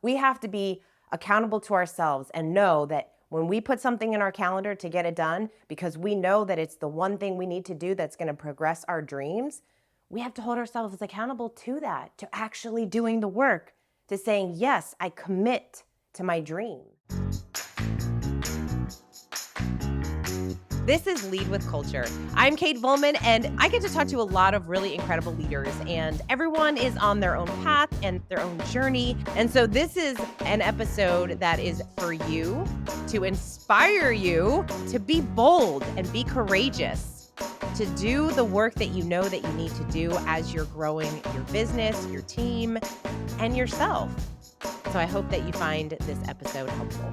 We have to be accountable to ourselves and know that when we put something in our calendar to get it done, because we know that it's the one thing we need to do that's going to progress our dreams, we have to hold ourselves accountable to that, to actually doing the work, to saying, yes, I commit to my dream. This is Lead with Culture. I'm Kate Volman, and I get to talk to a lot of really incredible leaders, and everyone is on their own path and their own journey. And so this is an episode that is for you, to inspire you to be bold and be courageous, to do the work that you know that you need to do as you're growing your business, your team, and yourself. So I hope that you find this episode helpful.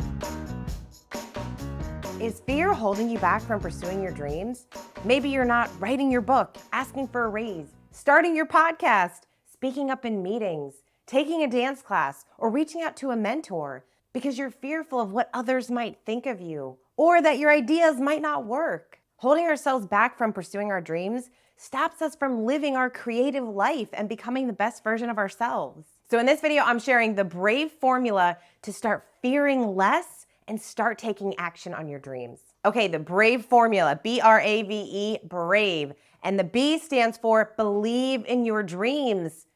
Is fear holding you back from pursuing your dreams? Maybe you're not writing your book, asking for a raise, starting your podcast, speaking up in meetings, taking a dance class, or reaching out to a mentor because you're fearful of what others might think of you or that your ideas might not work. Holding ourselves back from pursuing our dreams stops us from living our creative life and becoming the best version of ourselves. So in this video, I'm sharing the brave formula to start fearing less and start taking action on your dreams. Okay, the BRAVE formula, B-R-A-V-E, brave. And the B stands for believe in your dreams.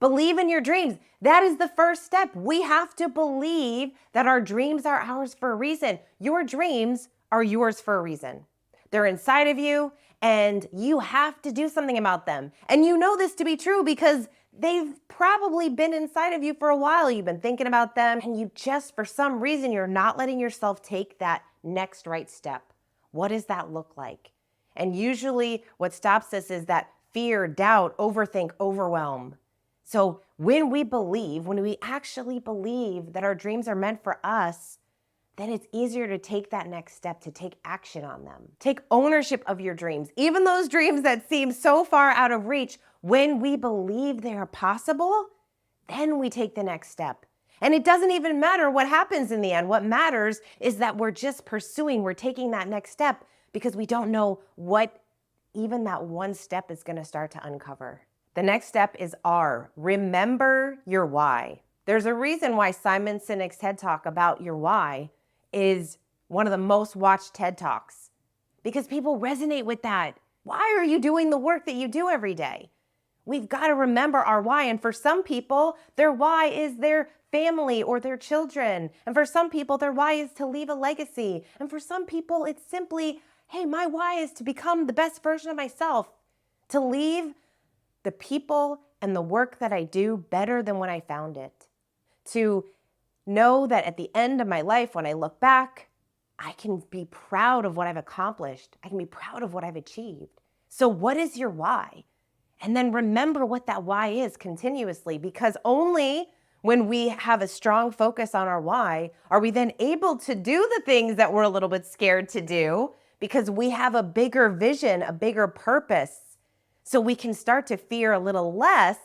Believe in your dreams. That is the first step. We have to believe that our dreams are ours for a reason. Your dreams are yours for a reason. They're inside of you, and you have to do something about them. And you know this to be true because they've probably been inside of you for a while. You've been thinking about them, and you just, for some reason, you're not letting yourself take that next right step. What does that look like? And usually what stops us is that fear, doubt, overthink, overwhelm. So when we actually believe that our dreams are meant for us, then it's easier to take that next step, to take action on them. Take ownership of your dreams, even those dreams that seem so far out of reach. When we believe they are possible, then we take the next step. And it doesn't even matter what happens in the end. What matters is that we're just pursuing, we're taking that next step because we don't know what even that one step is going to start to uncover. The next step is R, remember your why. There's a reason why Simon Sinek's TED Talk about your why is one of the most watched TED Talks because people resonate with that. Why are you doing the work that you do every day? We've got to remember our why. And for some people, their why is their family or their children. And for some people, their why is to leave a legacy. And for some people, it's simply, hey, my why is to become the best version of myself, to leave the people and the work that I do better than when I found it, to know that at the end of my life, when I look back, I can be proud of what I've accomplished. I can be proud of what I've achieved. So what is your why? And then remember what that why is continuously, because only when we have a strong focus on our why are we then able to do the things that we're a little bit scared to do, because we have a bigger vision, a bigger purpose. So we can start to fear a little less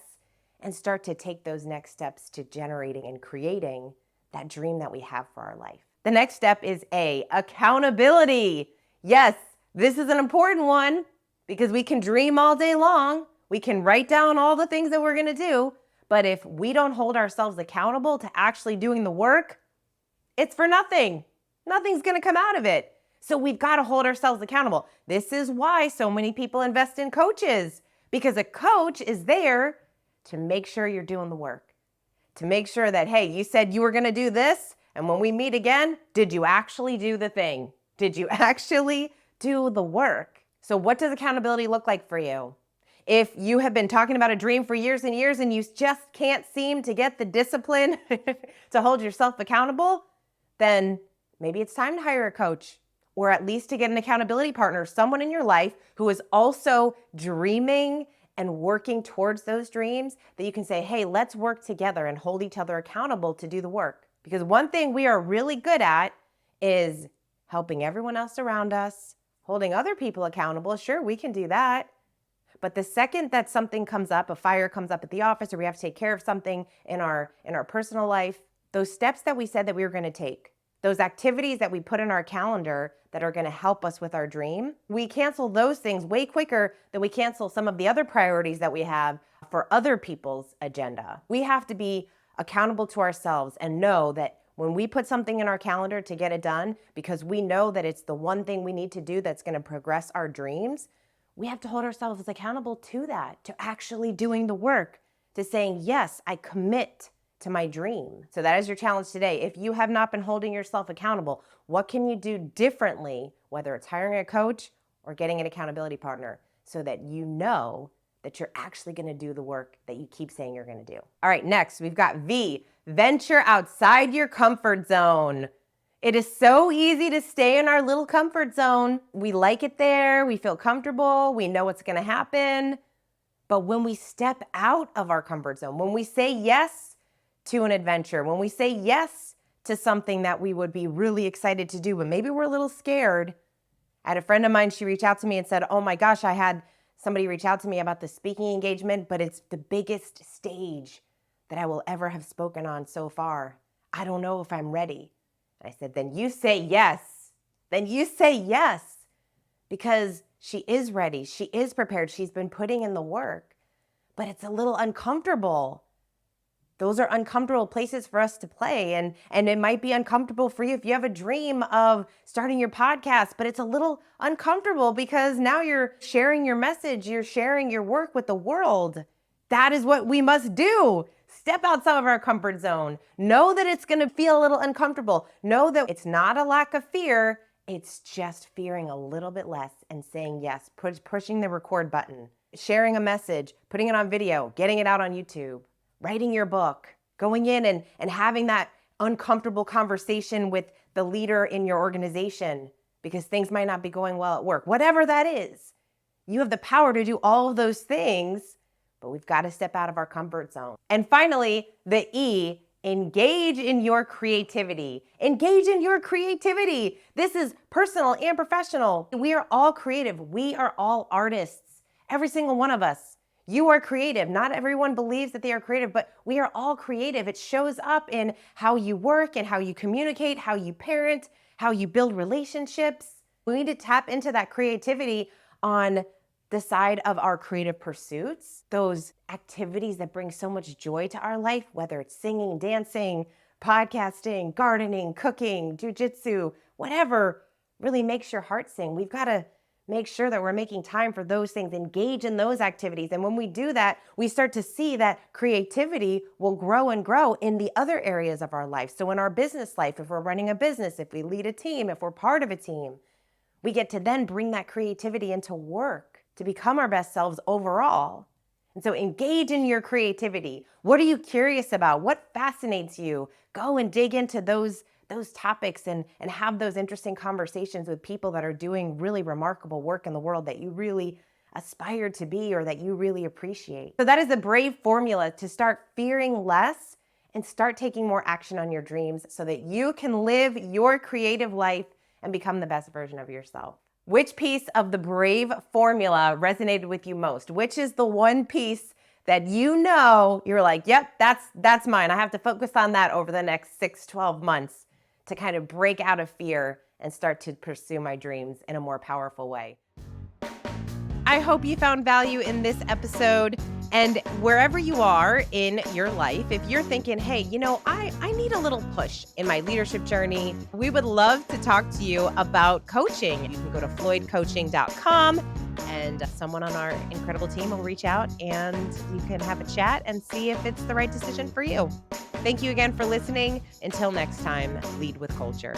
and start to take those next steps to generating and creating that dream that we have for our life. The next step is A, accountability. Yes, this is an important one because we can dream all day long. We can write down all the things that we're going to do. But if we don't hold ourselves accountable to actually doing the work, it's for nothing. Nothing's going to come out of it. So we've got to hold ourselves accountable. This is why so many people invest in coaches, because a coach is there to make sure you're doing the work, to make sure that, hey, you said you were going to do this, and when we meet again, did you actually do the thing? Did you actually do the work? So what does accountability look like for you? If you have been talking about a dream for years and years and you just can't seem to get the discipline to hold yourself accountable, then maybe it's time to hire a coach, or at least to get an accountability partner, someone in your life who is also dreaming and working towards those dreams, that you can say, hey, let's work together and hold each other accountable to do the work. Because one thing we are really good at is helping everyone else around us, holding other people accountable. Sure, we can do that. But the second that something comes up, a fire comes up at the office, or we have to take care of something in our personal life, those steps that we said that we were going to take, those activities that we put in our calendar that are going to help us with our dream, we cancel those things way quicker than we cancel some of the other priorities that we have for other people's agenda. We have to be accountable to ourselves and know that when we put something in our calendar to get it done, because we know that it's the one thing we need to do that's going to progress our dreams, we have to hold ourselves accountable to that, to actually doing the work, to saying, yes, I commit to my dream. So that is your challenge today. If you have not been holding yourself accountable, what can you do differently, whether it's hiring a coach or getting an accountability partner, so that you know that you're actually going to do the work that you keep saying you're going to do. All right, next we've got V, venture outside your comfort zone. It is so easy to stay in our little comfort zone. We like it there, we feel comfortable, we know what's going to happen. But when we step out of our comfort zone, when we say yes to an adventure, when we say yes to something that we would be really excited to do, but maybe we're a little scared. I had a friend of mine, she reached out to me and said, oh my gosh, I had somebody reach out to me about the speaking engagement, but it's the biggest stage that I will ever have spoken on so far. I don't know if I'm ready. I said, then you say yes. Then you say yes, because she is ready. She is prepared. She's been putting in the work, but it's a little uncomfortable. Those are uncomfortable places for us to play. And it might be uncomfortable for you if you have a dream of starting your podcast, but it's a little uncomfortable because now you're sharing your message, you're sharing your work with the world. That is what we must do. Step outside of our comfort zone. Know that it's going to feel a little uncomfortable. Know that it's not a lack of fear. It's just fearing a little bit less and saying yes, pushing the record button, sharing a message, putting it on video, getting it out on YouTube. Writing your book, going in and having that uncomfortable conversation with the leader in your organization because things might not be going well at work. Whatever that is, you have the power to do all of those things, but we've got to step out of our comfort zone. And finally, the E, engage in your creativity. Engage in your creativity. This is personal and professional. We are all creative. We are all artists. Every single one of us. You are creative. Not everyone believes that they are creative, but we are all creative. It shows up in how you work and how you communicate, how you parent, how you build relationships. We need to tap into that creativity on the side of our creative pursuits, those activities that bring so much joy to our life, whether it's singing, dancing, podcasting, gardening, cooking, jujitsu, whatever really makes your heart sing. We've got to make sure that we're making time for those things, engage in those activities. And when we do that, we start to see that creativity will grow and grow in the other areas of our life. So in our business life, if we're running a business, if we lead a team, if we're part of a team, we get to then bring that creativity into work to become our best selves overall. And so engage in your creativity. What are you curious about? What fascinates you? Go and dig into those topics and have those interesting conversations with people that are doing really remarkable work in the world that you really aspire to be or that you really appreciate. So that is the brave formula to start fearing less and start taking more action on your dreams so that you can live your creative life and become the best version of yourself. Which piece of the brave formula resonated with you most? Which is the one piece that you know you're like, yep, that's mine. I have to focus on that over the next 6-12 months to kind of break out of fear and start to pursue my dreams in a more powerful way. I hope you found value in this episode. And wherever you are in your life, if you're thinking, hey, I need a little push in my leadership journey, we would love to talk to you about coaching. You can go to floydcoaching.com and someone on our incredible team will reach out and you can have a chat and see if it's the right decision for you. Thank you again for listening. Until next time, lead with culture.